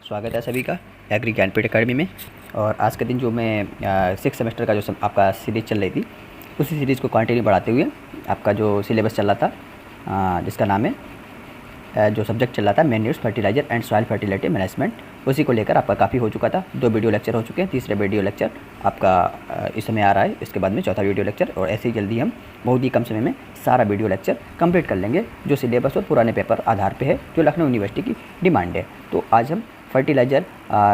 स्वागत है सभी का एग्री ज्ञानपीठ अकेडमी में। और आज के दिन जो मैं 6 सेमेस्टर का जो आपका सीरीज़ चल रही थी, उसी सीरीज़ को कंटिन्यू बढ़ाते हुए आपका जो सिलेबस चल रहा था, जिसका नाम है जो सब्जेक्ट चल रहा था manures fertilizer and soil fertility management, उसी को लेकर आपका काफ़ी हो चुका था। 2 वीडियो लेक्चर हो चुके हैं, तीसरा वीडियो लेक्चर आपका इस समय आ रहा है। इसके बाद में चौथा वीडियो लेक्चर, और ऐसे ही जल्दी हम बहुत ही कम समय में सारा वीडियो लेक्चर कंप्लीट कर लेंगे जो सिलेबस और पुराने पेपर आधार पे है, जो लखनऊ यूनिवर्सिटी की डिमांड है। तो आज हम फर्टिलाइजर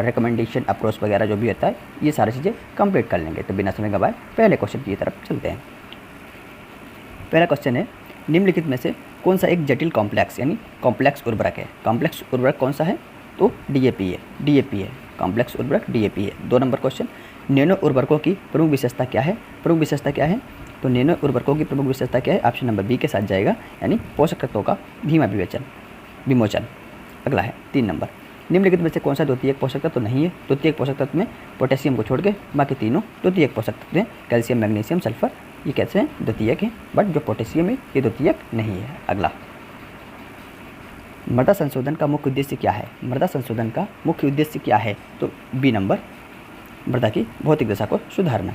रिकमेंडेशन अप्रोच वगैरह जो भी होता है, ये सारी चीज़ें कंप्लीट कर लेंगे। तो बिना समय गवाए पहले क्वेश्चन की तरफ चलते हैं। पहला क्वेश्चन है, निम्नलिखित में से कौन सा एक जटिल कॉम्प्लेक्स यानी कॉम्प्लेक्स उर्वरक है? कॉम्प्लेक्स उर्वरक कौन सा है? तो डीएपी है। डीएपी है कॉम्प्लेक्स उर्वरक, डीएपी है। 2 नंबर क्वेश्चन, नैनो उर्वरकों की प्रमुख विशेषता क्या है? प्रमुख विशेषता क्या है? तो नैनो उर्वरकों की प्रमुख विशेषता क्या है? ऑप्शन नंबर बी के साथ जाएगा, यानी पोषक तत्वों का धीमा विमोचन। अगला है 3 नंबर, निम्नलिखित में से कौन सा द्वितीयक पोषक तत्व नहीं है? द्वितीयक पोषक तत्व में पोटेशियम को छोड़ के बाकी तीनों द्वितीयक पोषक तत्व हैं। कैल्शियम, मैग्नीशियम, सल्फर, ये कैसे हैं? द्वितीयक हैं, बट जो पोटेशियम है ये द्वितीयक नहीं है। अगला, मृदा संशोधन का मुख्य उद्देश्य क्या है? मृदा संशोधन का मुख्य उद्देश्य क्या है? तो बी नंबर, मृदा की भौतिक दशा को सुधारना।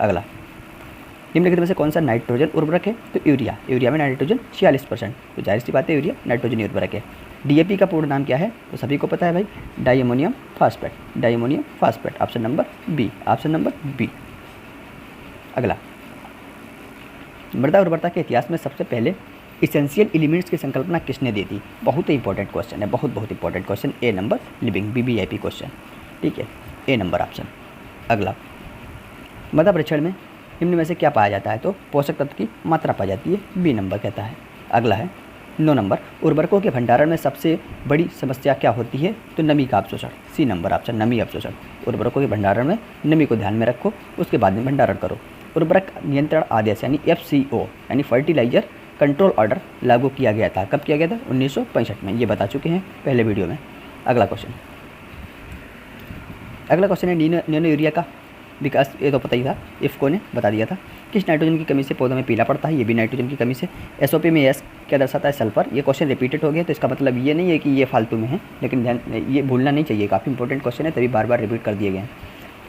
अगला, निम्नलिखित में से कौन सा नाइट्रोजन उर्वरक है? तो यूरिया। यूरिया में नाइट्रोजन 46%, तो जाहिर सी बात है यूरिया नाइट्रोजन उर्वरक है। डीएपी का पूर्ण नाम क्या है? तो सभी को पता है भाई, diammonium phosphate. Diammonium phosphate, option number B, option number B. अगला, मृदा उर्वरता के इतिहास में सबसे पहले इसेंशियल एलिमेंट्स की संकल्पना किसने दी थी? बहुत ही इंपॉर्टेंट क्वेश्चन है, बहुत इंपॉर्टेंट क्वेश्चन। ए नंबर, लिविंग, बीबीआईपी क्वेश्चन, ठीक है, ए नंबर ऑप्शन। अगला, मृदा परीक्षण में निम्न में से क्या पाया जाता है? तो पोषक तत्व की मात्रा पाई जाती है, बी नंबर कहता है। अगला है 9 नंबर, उर्वरकों के भंडारण में सबसे बड़ी समस्या क्या होती है? तो नमी का अवशोषण, सी नंबर ऑप्शन, नमी अवशोषण। उर्वरकों के भंडारण में नमी को ध्यान में रखो, उसके बाद में भंडारण करो। उर्वरक नियंत्रण आदेश यानी FCO यानी फर्टिलाइजर कंट्रोल ऑर्डर लागू किया गया था। कब किया गया था? 1965 में, ये बता चुके हैं पहले वीडियो में। अगला क्वेश्चन है नैनो यूरिया का विकास, ये तो पता ही था, इफ़को ने बता दिया था। किस नाइट्रोजन की कमी से पौधों में पीला पड़ता है? ये भी नाइट्रोजन की कमी से। SOP में S क्या दर्शाता है? सल्फर। ये क्वेश्चन रिपीटेड हो गया, तो इसका मतलब ये नहीं है कि ये फालतू में है, लेकिन ध्यान ये भूलना नहीं चाहिए, काफ़ी इंपॉर्टेंट क्वेश्चन है, तभी बार बार रिपीट कर दिए गए हैं।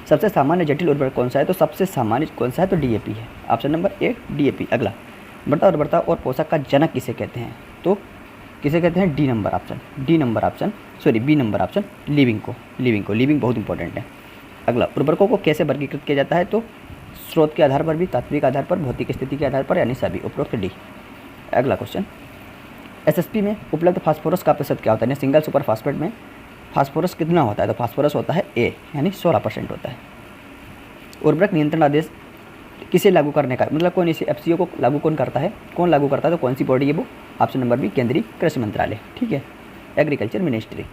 सबसे सामान्य जटिल उर्वरक कौन सा है? तो सबसे सामान्य कौन सा है? तो डीएपी है, ऑप्शन नंबर ए, डीएपी। अगला, मृदा उर्वरता और पोषक का जनक किसे कहते हैं? तो किसे कहते हैं? D number option, D number option, sorry B number option, living को। लिविंग बहुत इंपॉर्टेंट है। अगला, उर्वरकों को कैसे वर्गीकृत किया जाता है? तो स्रोत के आधार पर भी, तात्विक आधार पर, भौतिक स्थिति के आधार पर, यानी सभी, उपरोक्त डी। अगला क्वेश्चन, SSP में उपलब्ध फास्फोरस का प्रतिशत क्या होता है? सिंगल सुपर फास्फेट में फास्फोरस कितना होता है? तो फास्फोरस होता है ए, यानी 16% होता है। उर्वरक नियंत्रण आदेश किसे लागू करने का, मतलब कौन इसे FCO को लागू कौन करता है? कौन लागू करता है? तो कौन सी बॉडी है वो? ऑप्शन नंबर बी, केंद्रीय कृषि मंत्रालय, ठीक है, एग्रीकल्चर मिनिस्ट्री।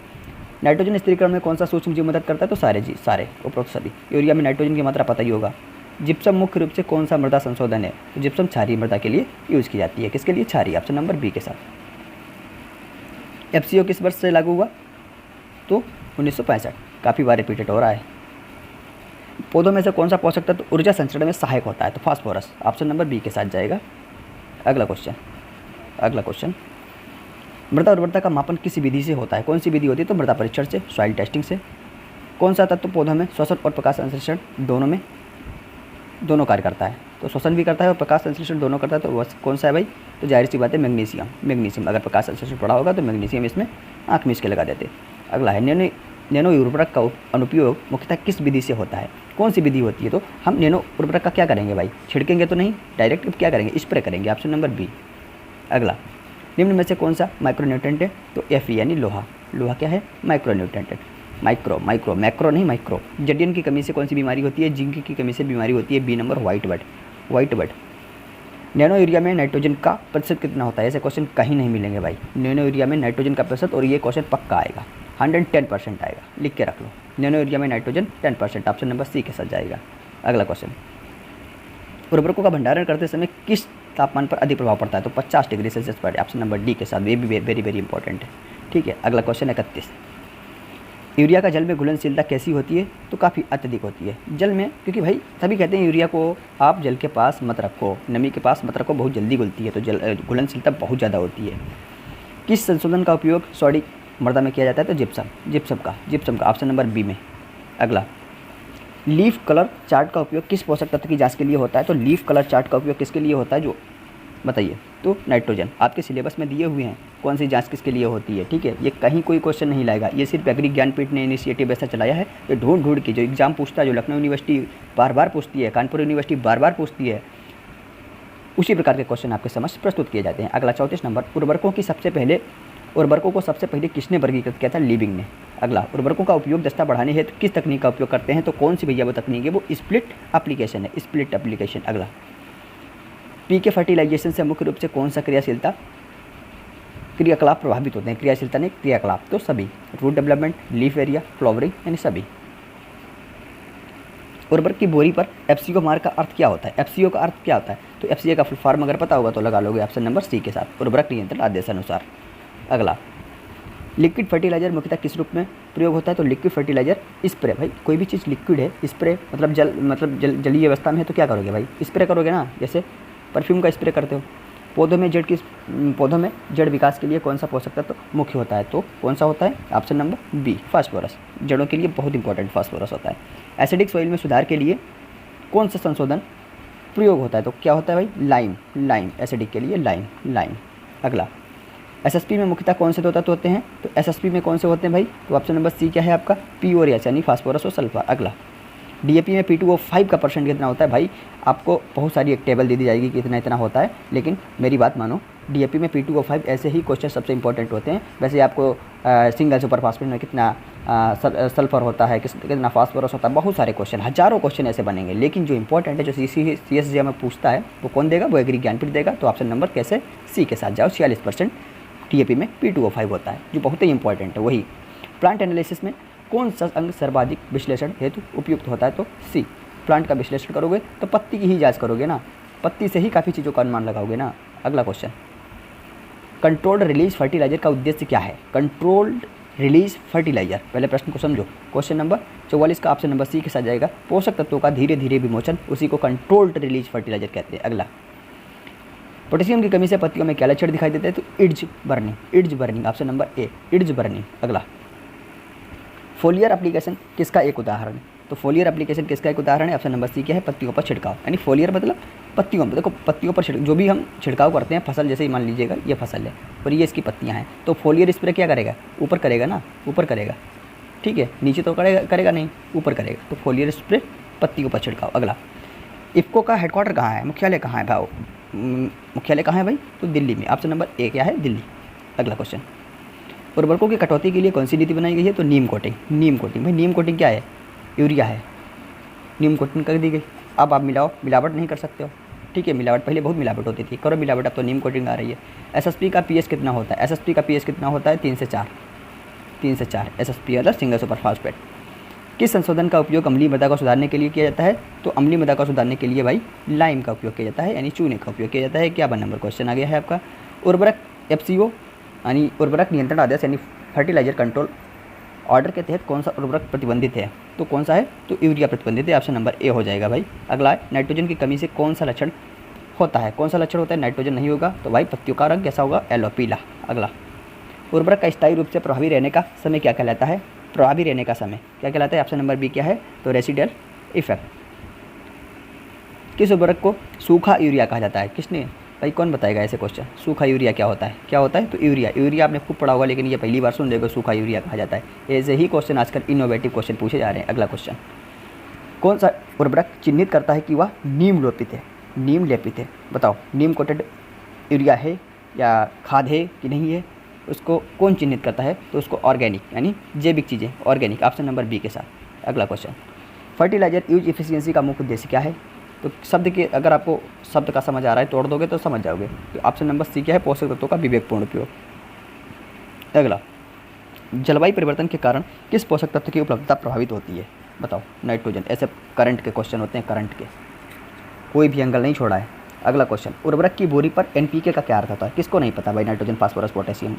नाइट्रोजन स्थिरीकरण में कौन सा सूक्ष्म जीव मदद करता है? तो सारे उपरोक्त सभी। यूरिया में नाइट्रोजन की मात्रा पता ही होगा। जिप्सम मुख्य रूप से कौन सा मृदा संशोधन है? तो जिप्सम क्षारीय मृदा के लिए यूज़ की जाती है। किसके लिए? क्षारीय, ऑप्शन नंबर बी के साथ। FCO किस वर्ष से लागू हुआ? तो 1965, काफ़ी बार रिपीटेड हो रहा है। पौधों में से कौन सा पोषक तत्व ऊर्जा संचरण में सहायक होता है? तो फास्फोरस, ऑप्शन नंबर बी के साथ जाएगा। अगला क्वेश्चन, मृदा उर्वरता का मापन किस विधि से होता है? कौन सी विधि होती है? तो मृदा परीक्षण से, सॉइल टेस्टिंग से। कौन सा तत्व पौधों में श्वसन और प्रकाश संश्लेषण दोनों कार्य करता है? तो श्वसन भी करता है और प्रकाश संश्लेषण दोनों करता है, तो वह कौन सा है भाई? तो जाहिर सी बात है मैग्नीशियम। अगर प्रकाश संश्लेषण पड़ा होगा तो मैग्नीशियम इसमें आँख मीच के लगा देते। अगला है, नैनो उर्वरक का अनुप्रयोग मुख्यतः किस विधि से होता है? कौन सी विधि होती है? तो हम नैनो उर्वरक का क्या करेंगे भाई? छिड़केंगे तो नहीं, डायरेक्ट क्या करेंगे? स्प्रे करेंगे, ऑप्शन नंबर बी। अगला, निम्न में से कौन सा माइक्रोन्यूट्रेंट है? तो Fe यानी लोहा। लोहा क्या है? माइक्रोन्यूट्रेंट है। मैक्रो नहीं, माइक्रो। जडियन की कमी से कौन सी बीमारी होती है? जिंक की कमी से बीमारी होती है, B number, white bird. Nano urea में नाइट्रोजन का प्रतिशत कितना होता है? ऐसे क्वेश्चन कहीं नहीं मिलेंगे भाई। नैनो यूरिया में नाइट्रोजन का प्रतिशत, और ये क्वेश्चन पक्का आएगा, 110% आएगा, लिख के रख लो। नैनो यूरिया में नाइट्रोजन 10%, ऑप्शन नंबर सी के साथ जाएगा। अगला क्वेश्चन, उर्वरकों का भंडारण करते समय किस तापमान पर अधिक प्रभाव पड़ता है? तो 50 डिग्री सेल्सियस पर, ऑप्शन नंबर डी के साथ। ये भी वेरी इंपॉर्टेंट है, ठीक है। अगला क्वेश्चन 31, यूरिया का जल में घुलनशीलता कैसी होती है? तो काफ़ी अत्यधिक होती है जल में, क्योंकि भाई सभी कहते हैं यूरिया को आप जल के पास मत रखो, नमी के पास मत रखो, बहुत जल्दी घुलती है, तो जल घुलनशीलता बहुत ज़्यादा होती है। किस संशोधन का उपयोग मृदा में किया जाता है तो जिप्सम का ऑप्शन नंबर बी में। अगला, लीफ कलर चार्ट का उपयोग किस पोषक तत्व की जांच के लिए होता है? तो लीफ कलर चार्ट का उपयोग किसके लिए होता है, जो बताइए? तो नाइट्रोजन। आपके सिलेबस में दिए हुए हैं कौन सी जांच किसके लिए होती है, ठीक है। ये कहीं कोई क्वेश्चन नहीं लाएगा, ये सिर्फ एग्री ज्ञानपीठ ने इनिशिएटिव ऐसा चलाया है। ये ढूंढ के जो एग्जाम पूछता है, जो लखनऊ यूनिवर्सिटी बार बार पूछती है, कानपुर यूनिवर्सिटी बार बार पूछती है, उसी प्रकार के क्वेश्चन आपके समझ प्रस्तुत किए जाते हैं। अगला 34 नंबर, उर्वरकों को सबसे पहले किसने वर्गीकृत किया था? लिविंग ने। अगला, उर्वरकों का उपयोग दस्ता बढ़ाने हेतु किस तकनीक का उपयोग करते हैं? तो कौन सी भैया वो तकनीक है? वो स्प्लिट एप्लीकेशन है, स्प्लिट एप्लीकेशन। अगला, पीके फर्टिलाइजेशन से मुख्य रूप से कौन सा क्रियाकलाप प्रभावित होते हैं? क्रियाशीलता नहीं, क्रियाकलाप। तो सभी, root development, leaf area, flowering, यानी सभी। उर्वरक की बोरी पर एफसीओ मार्क का अर्थ क्या होता है? एफसीओ का अर्थ क्या होता है? तो एफसीओ का फुल फॉर्म अगर पता होगा तो लगा लोगे ऑप्शन नंबर सी के साथ, उर्वरक नियंत्रण आदेशानुसार। अगला, लिक्विड फर्टिलाइजर मुख्यतः किस रूप में प्रयोग होता है? तो लिक्विड फर्टिलाइजर स्प्रे। भाई कोई भी चीज़ लिक्विड है, स्प्रे मतलब जलीय अवस्था में है तो क्या करोगे भाई? स्प्रे करोगे ना, जैसे परफ्यूम का स्प्रे करते हो। पौधों में जड़ विकास के लिए कौन सा पोषक तत्व मुख्य होता है? तो कौन सा होता है? Option number B, phosphorus. जड़ों के लिए बहुत इंपॉर्टेंट फास्फोरस होता है। एसिडिक सॉइल में सुधार के लिए कौन सा संशोधन प्रयोग होता है? तो क्या होता है भाई? लाइम। एसिडिक के लिए लाइम। अगला, एसएसपी में मुख्यतः कौन से दो तत्व होते हैं? तो एसएसपी में कौन से होते हैं भाई? तो ऑप्शन नंबर सी क्या है आपका? पी और एच, यानी फास्फोरस और सल्फर। अगला, डीएपी में P2O5 का परसेंट कितना होता है? भाई आपको बहुत सारी एक टेबल दे दी जाएगी कि इतना होता है, लेकिन मेरी बात मानो, डीएपी में P2O5 ऐसे ही क्वेश्चन सबसे इंपॉर्टेंट होते हैं। वैसे आपको सिंगल सुपर फास्फेट में कितना सल्फर होता है, कितना फास्फोरस होता है, बहुत सारे क्वेश्चन, हजारों क्वेश्चन ऐसे बनेंगे। लेकिन जो इंपॉर्टेंट है, जो CSG में पूछता है, वो कौन देगा? वो एग्री ज्ञानपीठ देगा। तो ऑप्शन नंबर कैसे? सी के साथ जाओ। 46% डीएपी में P2O5 होता है, जो बहुत ही इंपॉर्टेंट है। वही प्लांट एनालिसिस में कौन सा अंग सर्वाधिक विश्लेषण हेतु उपयुक्त होता है? तो सी। प्लांट का विश्लेषण करोगे तो पत्ती की ही जांच करोगे ना, पत्ती से ही काफ़ी चीज़ों का अनुमान लगाओगे ना। अगला क्वेश्चन, कंट्रोल्ड रिलीज फर्टिलाइजर का उद्देश्य क्या है? कंट्रोल्ड रिलीज फर्टिलाइजर, पहले प्रश्न को समझो। क्वेश्चन नंबर 44 का ऑप्शन नंबर सी के साथ जाएगा। पोषक तत्वों का धीरे धीरे विमोचन, उसी को कंट्रोल्ड रिलीज फर्टिलाइजर कहते हैं। अगला, पोटेशियम की कमी से पत्तियों में क्या लक्षण दिखाई देते हैं? तो edge burning, option number A, edge burning. अगला, फोलियर एप्लीकेशन किसका एक उदाहरण? तो फोलियर एप्लीकेशन किसका एक उदाहरण है? ऑप्शन नंबर सी क्या है? पत्तियों पर छिड़काव, यानी फोलियर मतलब पत्तियों पर। देखो पत्तियों पर जो भी हम छिड़काव करते हैं, फसल जैसे ही मान लीजिएगा ये फसल है और ये इसकी पत्तियां हैं, तो फोलियर स्प्रे क्या करेगा? ऊपर करेगा ना, ऊपर करेगा, ठीक है, नीचे तो करेगा नहीं, ऊपर करेगा। तो फोलियर स्प्रे पत्तियों पर छिड़काव। अगला, इफ्को का हेडक्वार्टर कहाँ है? मुख्यालय कहाँ है भाव? मुख्यालय कहाँ है भाई? तो दिल्ली में। ऑप्शन नंबर ए क्या है? दिल्ली। अगला क्वेश्चन, उर्वरकों की कटौती के लिए कौन सी नीति बनाई गई है? तो नीम कोटिंग। भाई नीम कोटिंग क्या है? यूरिया है, नीम कोटिंग कर दी गई। अब आप मिलावट नहीं कर सकते हो, ठीक है। मिलावट पहले बहुत मिलावट होती थी, करो मिलावट, अब तो नीम कोटिंग आ रही है। एसएसपी का पीएच कितना होता है? एसएसपी का पीएच कितना होता है? 3 से 4। एसएसपी मतलब सिंगल सुपर फास्फेट। किस संशोधन का उपयोग अम्लीय मृदा को सुधारने के लिए किया जाता है? तो अम्लीय मृदा को सुधारने के लिए भाई लाइम का उपयोग किया जाता है, यानी चूने का उपयोग किया जाता है। क्या नंबर क्वेश्चन आ गया है आपका? उर्वरक एफसीओ यानी उर्वरक नियंत्रण आदेश यानी फर्टिलाइजर कंट्रोल ऑर्डर के तहत कौन सा उर्वरक प्रतिबंधित है? तो कौन सा है? तो यूरिया प्रतिबंधित है। ऑप्शन नंबर ए हो जाएगा भाई। अगला है, नाइट्रोजन की कमी से कौन सा लक्षण होता है? कौन सा लक्षण होता है? नाइट्रोजन नहीं होगा तो भाई पत्तियों का रंग कैसा होगा? येलो, पीला। अगला, उर्वरक का स्थायी रूप से प्रभावी रहने का समय क्या कहलाता है? प्रभावी रहने का समय क्या कहलाता है? ऑप्शन नंबर बी क्या है? तो रेसिडुअल इफेक्ट। किस उर्वरक को सूखा यूरिया कहा जाता है? किसने भाई, कौन बताएगा ऐसे क्वेश्चन? सूखा यूरिया क्या होता है? तो यूरिया आपने खूब पढ़ा होगा, लेकिन ये पहली बार सुन रहे हो सूखा यूरिया कहा जाता है। ऐसे ही क्वेश्चन आजकल इनोवेटिव क्वेश्चन पूछे जा रहे हैं। अगला क्वेश्चन, कौन सा उर्वरक चिन्हित करता है कि वह नीम लेपित है? बताओ, नीम कोटेड यूरिया है या खाद है कि नहीं है, उसको कौन चिन्हित करता है? तो उसको ऑर्गेनिक यानी जैविक चीज़ें, ऑर्गेनिक। ऑप्शन नंबर बी के साथ। अगला क्वेश्चन, फर्टिलाइजर यूज इफिशियंसी का मुख्य उद्देश्य क्या है? तो शब्द के, अगर आपको शब्द का समझ आ रहा है, तोड़ दोगे तो समझ जाओगे। तो ऑप्शन नंबर सी क्या है? पोषक तत्वों का विवेकपूर्ण उपयोग। अगला, जलवायु परिवर्तन के कारण किस पोषक तत्व की उपलब्धता प्रभावित होती है? बताओ, नाइट्रोजन। ऐसे करंट के क्वेश्चन होते हैं, करंट के, कोई भी एंगल नहीं छोड़ा है। अगला क्वेश्चन, उर्वरक की बोरी पर एनपीके का क्या अर्थ होता है? किसको नहीं पता भाई? Nitrogen, phosphorus, potassium.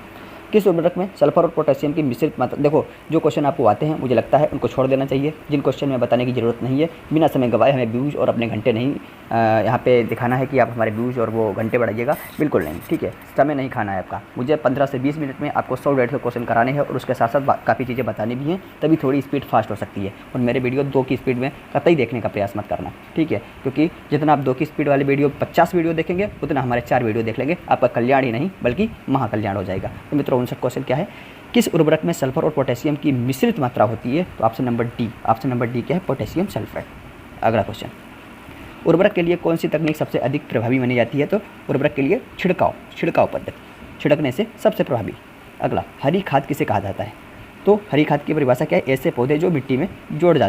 किस उर्वरक में सल्फर और पोटेशियम की मिश्रित मात्रा, देखो जो क्वेश्चन आपको आते हैं मुझे लगता है उनको छोड़ देना चाहिए, जिन क्वेश्चन में बताने की ज़रूरत नहीं है। बिना समय गवाए हमें व्यूज़ और अपने घंटे नहीं यहाँ पे दिखाना है कि आप हमारे व्यूज़ और वो घंटे बढ़ाइएगा, बिल्कुल नहीं, ठीक है। समय नहीं खाना है आपका, मुझे 15 से 20 मिनट में आपको 100-150 क्वेश्चन कराने हैं और उसके साथ साथ काफ़ी चीज़ें बतानी भी हैं, तभी थोड़ी स्पीड फास्ट हो सकती है। और मेरे वीडियो 2 की स्पीड में कतई देखने का प्रयास मत करना, ठीक है, क्योंकि जितना आप 2 की स्पीड वाले वीडियो 50 वीडियो देखेंगे उतना हमारे 4 वीडियो देख लेंगे, आपका कल्याण ही नहीं बल्कि महाकल्याण हो जाएगा। तो मित्रों 59 क्वेश्चन क्या है, किस उर्वरक में सल्फर और पोटेशियम की मिश्रित मात्रा होती है? तो ऑप्शन नंबर डी क्या है, पोटेशियम सल्फेट। अगला क्वेश्चन, उर्वरक के लिए कौन सी तकनीक सबसे अधिक प्रभावी मानी जाती है? तो उर्वरक के लिए छिड़काव पद्धति, छिड़कने से सबसे प्रभावी। अगला, हरी खाद किसे कहा जाता है? तो हरी खाद की परिभाषा क्या है? ऐसे पौधे जो मिट्टी में जोड़े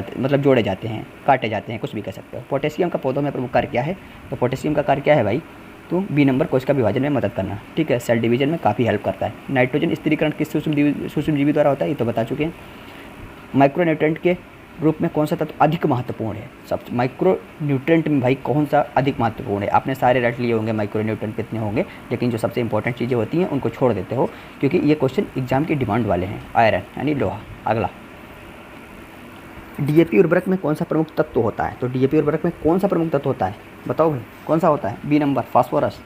जाते हैं, काटे जाते हैं, कुछ भी कह सकते हो। पोटेशियम का पौधों में प्रमुख कार्य क्या है? तो पोटेशियम का कार्य क्या है भाई? तो बी नंबर, कोशिका विभाजन में मदद करना, ठीक है, सेल डिवीजन में काफ़ी हेल्प करता है। नाइट्रोजन स्थिरीकरण किस सूक्ष्मजीवी द्वारा होता है? ये तो बता चुके हैं। माइक्रोन्यूट्रेंट के रूप में कौन सा तत्व अधिक महत्वपूर्ण है? सब माइक्रोन्यूट्रेंट में भाई कौन सा अधिक महत्वपूर्ण है? आपने सारे रट लिए होंगे माइक्रोन्यूट्रेंट कितने होंगे, लेकिन जो सबसे इंपॉर्टेंट चीज़ें होती हैं उनको छोड़ देते हो, क्योंकि ये क्वेश्चन एग्जाम की डिमांड वाले हैं। आयरन यानी लोहा। अगला, डीएपी उर्वरक में कौन सा प्रमुख तत्व होता है? तो डीएपी उर्वरक में कौन सा प्रमुख तत्व होता है? बताओ भाई, कौन सा होता है? B number, phosphorus,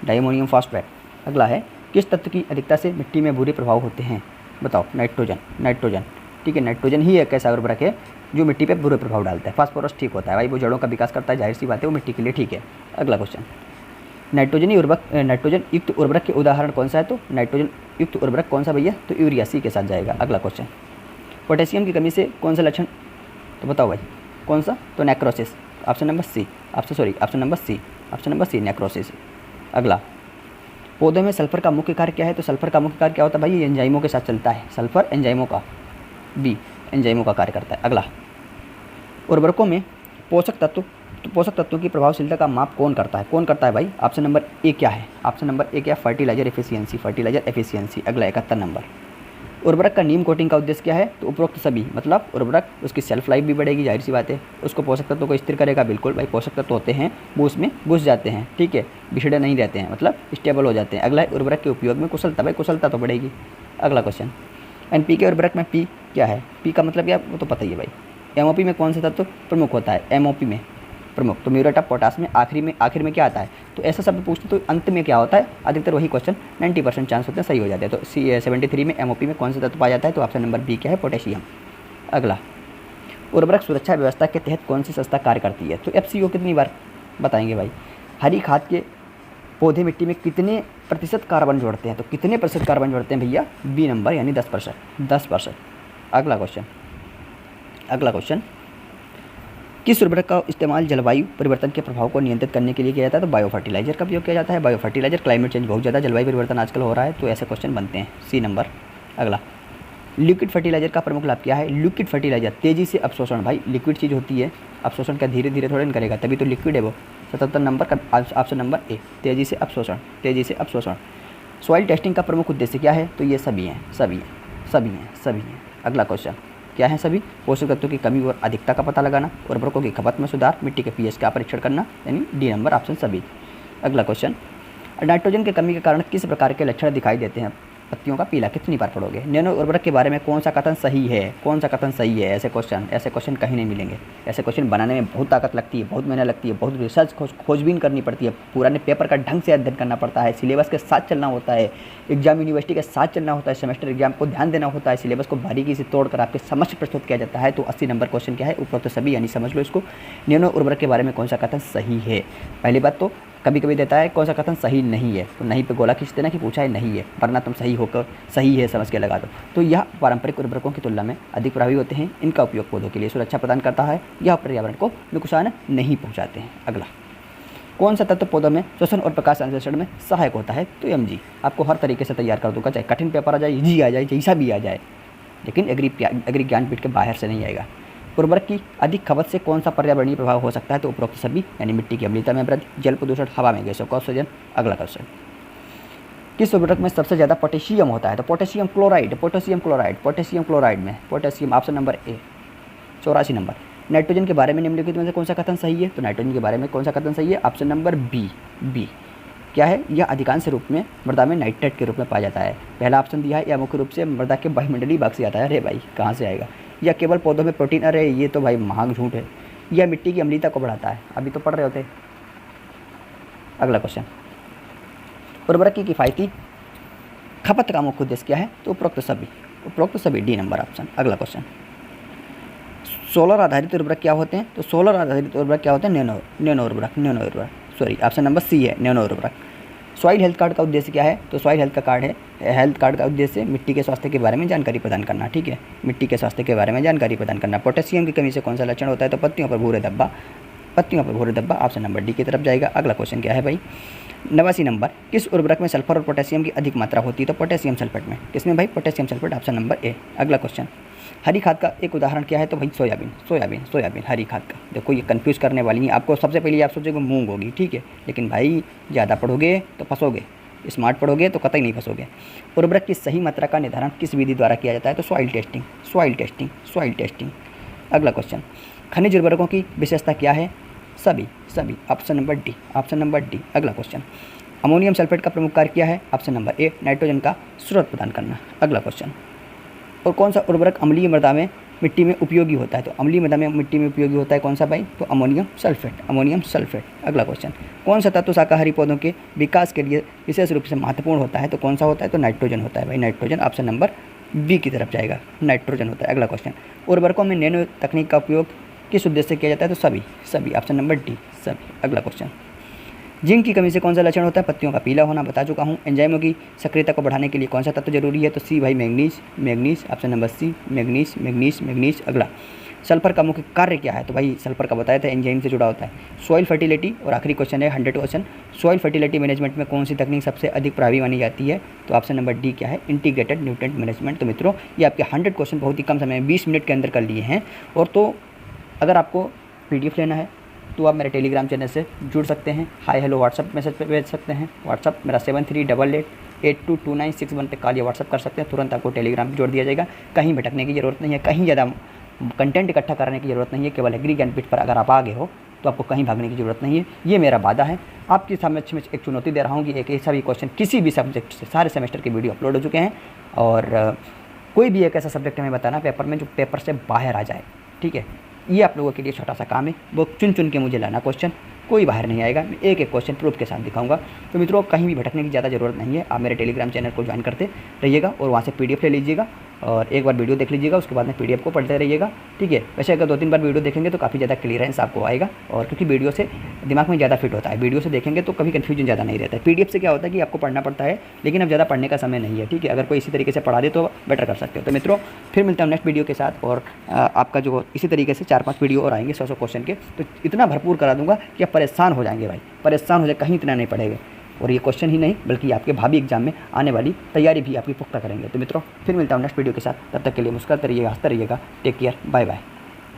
diammonium phosphate. अगला है, किस तत्व की अधिकता से मिट्टी में बुरे प्रभाव होते हैं? बताओ, नाइट्रोजन, ठीक है, नाइट्रोजन ही एक ऐसा उर्वरक है जो मिट्टी पे बुरे प्रभाव डालता है। फास्फोरस ठीक होता है भाई, वो जड़ों का विकास करता है, जाहिर सी बात है वो मिट्टी के लिए ठीक है। अगला क्वेश्चन, नाइट्रोजन युक्त उर्वरक के उदाहरण कौन सा है? तो नाइट्रोजन युक्त उर्वरक कौन सा भैया? तो यूरिया, सी के साथ जाएगा। अगला क्वेश्चन, पोटेशियम की कमी से कौन सा लक्षण? तो बताओ भाई कौन सा? तो necrosis. Option number C, necrosis. अगला, पौधे में सल्फर का मुख्य कार्य क्या है? तो सल्फर का मुख्य कार्य क्या होता है भाई? ये एंजाइमों के साथ चलता है, सल्फर एंजाइमों का, बी एंजाइमों का कार्य करता है। अगला, उर्वरकों में पोषक तत्वों की प्रभावशीलता का माप कौन करता है भाई? ऑप्शन नंबर ए क्या है? Fertilizer efficiency. अगला 71 नंबर, उर्वरक का नीम कोटिंग का उद्देश्य क्या है? तो उपरोक्त सभी, मतलब उर्वरक उसकी सेल्फ लाइफ भी बढ़ेगी, जाहिर सी बात है, उसको पोषक तत्वों को स्थिर करेगा, बिल्कुल भाई, पोषक तत्व होते हैं वो उसमें घुस जाते हैं, ठीक है, बिछड़े नहीं रहते हैं, मतलब स्टेबल हो जाते हैं। अगला है, उर्वरक के उपयोग में कुशलता, भाई कुशलता तो बढ़ेगी। अगला क्वेश्चन, एनपीके उर्वरक में पी क्या है? पी का मतलब क्या, वो तो पता ही है भाई। एमओपी में कौन सा तत्व प्रमुख होता है? एमओपी में प्रमुख, तो म्यूरेट ऑफ पोटाश में आखिर में क्या आता है? तो ऐसा शब्द पूछते तो अंत में क्या होता है? अधिकतर वही क्वेश्चन 90% चांस होते हैं सही हो जाते हैं। तो 73 में एमओपी में कौन सा तत्व पाया जाता है? तो ऑप्शन नंबर बी क्या है? पोटेशियम। अगला, उर्वरक सुरक्षा व्यवस्था के तहत कौन सी संस्था कार्य करती है? तो एफसीओ कितनी बार बताएंगे भाई? हरी खाद के पौधे मिट्टी में कितने प्रतिशत कार्बन जोड़ते हैं? तो कितने प्रतिशत कार्बन जोड़ते हैं भैया? बी नंबर यानी 10%। अगला क्वेश्चन, किस उर्वरक का इस्तेमाल जलवायु परिवर्तन के प्रभाव को नियंत्रित करने के लिए किया जाता है? तो बायो फर्टिलाइजर का उपयोग किया जाता है। बायो फर्टिलाइजर, क्लाइमेट चेंज बहुत ज़्यादा, जलवायु परिवर्तन आजकल हो रहा है, तो ऐसे क्वेश्चन बनते हैं, सी नंबर। अगला, लिक्विड फर्टिलाइजर का प्रमुख लाभ क्या है? लिक्विड फर्टिलाइजर तेज़ी से अवशोषण, भाई लिक्विड चीज़ होती है, अवशोषण का धीरे धीरे थोड़ा करेगा, तभी तो लिक्विड है वो। 77 नंबर का ऑप्शन नंबर ए, तेज़ी से अवशोषण। सॉइल टेस्टिंग का प्रमुख उद्देश्य क्या है? तो ये सभी हैं। अगला क्वेश्चन, क्या है सभी? पोषक तत्वों की कमी और अधिकता का पता लगाना, उर्वरकों की खपत में सुधार, मिट्टी के पीएच का परीक्षण करना, यानी डी नंबर ऑप्शन सभी। अगला क्वेश्चन, नाइट्रोजन की कमी के कारण किस प्रकार के लक्षण दिखाई देते हैं? पत्तियों का पीला, कितनी बार पढ़ोगे? नैनो उर्वरक के बारे में कौन सा कथन सही है? ऐसे क्वेश्चन कहीं नहीं मिलेंगे। ऐसे क्वेश्चन बनाने में बहुत ताकत लगती है, बहुत मेहनत लगती है, बहुत रिसर्च खोजबीन करनी पड़ती है, पुराने पेपर का ढंग से अध्ययन करना पड़ता है, सिलेबस के साथ चलना होता है, एग्जाम यूनिवर्सिटी के साथ चलना होता है, सेमेस्टर एग्जाम को ध्यान देना होता है, सिलेबस को बारीकी से तोड़कर आपके समक्ष प्रस्तुत किया जाता है। तो 80 नंबर क्वेश्चन क्या है? उपरोक्त सभी, यानी समझ लो इसको। नैनो उर्वरक के बारे में कौन सा कथन सही है? पहली बात तो कभी कभी देता है कौन सा कथन सही नहीं है, तो नहीं पे गोला खींच देना कि पूछा है नहीं है, वरना तुम सही है समझ के लगा दो। तो यह पारंपरिक उर्वरकों की तुलना में अधिक प्रभावी होते हैं, इनका उपयोग पौधों के लिए सुरक्षा प्रदान करता है, यह पर्यावरण को नुकसान नहीं पहुंचाते हैं। अगला, कौन सा तत्व पौधों में श्वसन और प्रकाश संश्लेषण में सहायक होता है? तो एमजी। आपको हर तरीके से तैयार कर दूंगा, चाहे कठिन पेपर आ जाए, इजी आ जाए, जैसा भी आ जाए, लेकिन एग्री ज्ञानपीठ के बाहर से नहीं आएगा। उर्वरक की अधिक खपत से कौन सा पर्यावरणीय प्रभाव हो सकता है? तो उपरोक्त सभी, यानी मिट्टी की अम्लता में वृद्धि, जल प्रदूषण, हवा में गैसों का उत्सर्जन। अगला क्वेश्चन, किस उर्वरक में सबसे ज़्यादा पोटेशियम होता है? तो पोटेशियम क्लोराइड में पोटेशियम, ऑप्शन नंबर ए। 84 नंबर, नाइट्रोजन के बारे में निम्नलिखित में से कौन सा कथन सही है? तो नाइट्रोजन के बारे में कौन सा कथन सही है? Option number B. क्या है, यह अधिकांश रूप में मृदा में नाइट्रेट के रूप में पाया जाता है। पहला ऑप्शन दिया है, यह मुख्य रूप से मृदा के वायुमंडलीय भाग से आता है। अरे भाई कहाँ से आएगा। यह केवल पौधों में प्रोटीन, अरे ये तो भाई महाग झूठ है। यह मिट्टी की अम्लीयता को बढ़ाता है, अभी तो पढ़ रहे होते। अगला क्वेश्चन, उर्वरक की किफ़ायती खपत का मुख्य उद्देश्य क्या है, तो उपरोक्त सभी डी नंबर ऑप्शन। अगला क्वेश्चन, सोलर आधारित उर्वरक क्या होते हैं, तो सोलर आधारित उर्वरक क्या होते हैं, नैनो उर्वरक सॉरी ऑप्शन नंबर सी है, नैनो उर्वरक। सॉइल हेल्थ कार्ड का उद्देश्य क्या है, तो सॉइल हेल्थ कार्ड का उद्देश्य मिट्टी के स्वास्थ्य के बारे में जानकारी प्रदान करना। ठीक है, मिट्टी के स्वास्थ्य के बारे में जानकारी प्रदान करना। पोटेशियम की कमी से कौन सा लक्षण होता है, तो पत्तियों पर भूरे धब्बा ऑप्शन नंबर डी की तरफ जाएगा। अगला क्वेश्चन क्या है भाई, 89 नंबर, किस उर्वरक में सल्फर और पोटेशियम की अधिक मात्रा होती है, तो पोटेशियम सल्फेट में। किसमें भाई, पोटेशियम सल्फेट ऑप्शन नंबर ए। अगला क्वेश्चन, हरी खाद का एक उदाहरण क्या है, तो भाई सोयाबीन हरी खाद का। देखो ये कंफ्यूज करने वाली है आपको। सबसे पहले आप सोचोगे मूंग होगी, ठीक है, लेकिन भाई ज़्यादा पढ़ोगे तो फंसोगे, स्मार्ट पढ़ोगे तो कतई नहीं फंसोगे। उर्वरक की सही मात्रा का निर्धारण किस विधि द्वारा किया जाता है, तो सॉइल टेस्टिंग। अगला क्वेश्चन, खनिज उर्वरकों की विशेषता क्या है, सभी ऑप्शन नंबर डी। अगला क्वेश्चन, अमोनियम सल्फेट का प्रमुख कार्य क्या है, ऑप्शन नंबर ए, नाइट्रोजन का स्रोत प्रदान करना। अगला क्वेश्चन, और कौन सा उर्वरक अम्लीय मृदा में मिट्टी में उपयोगी होता है, तो अम्लीय मृदा में मिट्टी में उपयोगी होता है कौन सा भाई, तो अमोनियम सल्फेट। अगला क्वेश्चन, कौन सा तत्व शाकाहारी पौधों के विकास के लिए विशेष रूप से महत्वपूर्ण होता है, तो कौन सा होता है, तो नाइट्रोजन होता है भाई, नाइट्रोजन ऑप्शन नंबर बी की तरफ जाएगा, नाइट्रोजन होता है। अगला क्वेश्चन, उर्वरकों में नैनो तकनीक का उपयोग किस उद्देश्य से किया जाता है, तो सभी ऑप्शन नंबर डी, सभी। अगला क्वेश्चन, जिंक की कमी से कौन सा लक्षण होता है, पत्तियों का पीला होना, बता चुका हूँ। एंजाइमों की सक्रियता को बढ़ाने के लिए कौन सा तत्व जरूरी है, तो सी भाई manganese option number C, manganese. अगला, सल्फर का मुख्य कार्य क्या है, तो भाई सल्फर का बताया था एंजाइम से जुड़ा होता है। सॉइल फर्टिलिटी, और आखिरी क्वेश्चन है 100 क्वेश्चन, सॉइल फर्टिलिटी मैनेजमेंट में कौन सी तकनीक सबसे अधिक प्रभावी मानी जाती है, तो ऑप्शन नंबर डी क्या है, इंटीग्रेटेड न्यूट्रिएंट मैनेजमेंट। तो मित्रों ये आपके 100 क्वेश्चन बहुत ही कम समय में 20 मिनट के अंदर कर लिए हैं। और तो अगर आपको PDF लेना है तो आप मेरे टेलीग्राम चैनल से जुड़ सकते हैं। हाय हेलो व्हाट्सअप मैसेज पे भेज सकते हैं। व्हाट्सअप मेरा 7388822961 पे कॉल या व्हाट्सअप कर सकते हैं। तुरंत आपको टेलीग्राम पे जोड़ दिया जाएगा। कहीं भटकने की ज़रूरत नहीं है, कहीं ज़्यादा कंटेंट इकट्ठा करने की ज़रूरत नहीं है। केवल एग्री ज्ञानपीठ पर अगर आप आ गए हो तो आपको कहीं भागने की ज़रूरत नहीं है। ये मेरा वादा है। आपके सामने एक चुनौती दे रहा हूँ कि एक ऐसा भी क्वेश्चन किसी भी सब्जेक्ट से, सारे सेमेस्टर के वीडियो अपलोड हो चुके हैं, और कोई भी एक ऐसा सब्जेक्ट हमें बताना पेपर में जो पेपर से बाहर आ जाए। ठीक है, ये आप लोगों के लिए छोटा सा काम है। वो चुन के मुझे लाना क्वेश्चन, कोई बाहर नहीं आएगा। मैं एक क्वेश्चन प्रूफ के साथ दिखाऊंगा। तो मित्रों कहीं भी भटकने की ज़्यादा ज़रूरत नहीं है। आप मेरे टेलीग्राम चैनल को ज्वाइन करते रहिएगा और वहाँ से PDF ले लीजिएगा और एक बार वीडियो देख लीजिएगा, उसके बाद में PDF को पढ़ते रहिएगा। ठीक है, वैसे अगर 2-3 बार वीडियो देखेंगे तो काफ़ी ज़्यादा क्लियरेंस आपको आएगा, और क्योंकि वीडियो से दिमाग में ज़्यादा फिट होता है। वीडियो से देखेंगे तो कभी कन्फ्यूजन ज़्यादा नहीं रहता है। PDF से क्या होता है कि आपको पढ़ना पड़ता है, लेकिन अब ज़्यादा पढ़ने का समय नहीं है। ठीक है, अगर कोई इसी तरीके से पढ़ा दे तो बेटर कर सकते हो। तो मित्रों फिर मिलता हूँ नेक्स्ट वीडियो के साथ, और आपका जो इसी तरीके से 4-5 वीडियो और आएंगे 100 क्वेश्चन के, तो इतना भरपूर करा दूंगा कि आप परेशान हो जाएंगे भाई, परेशान हो जाए, कहीं इतना नहीं पढ़ेंगे। और ये क्वेश्चन ही नहीं बल्कि आपके भावी एग्जाम में आने वाली तैयारी भी आपकी पुख्ता करेंगे। तो मित्रों फिर मिलता हूँ नेक्स्ट वीडियो के साथ। तब तक के लिए मुस्कुराते रहिएगा, हंसते रहिएगा। Take care, bye bye.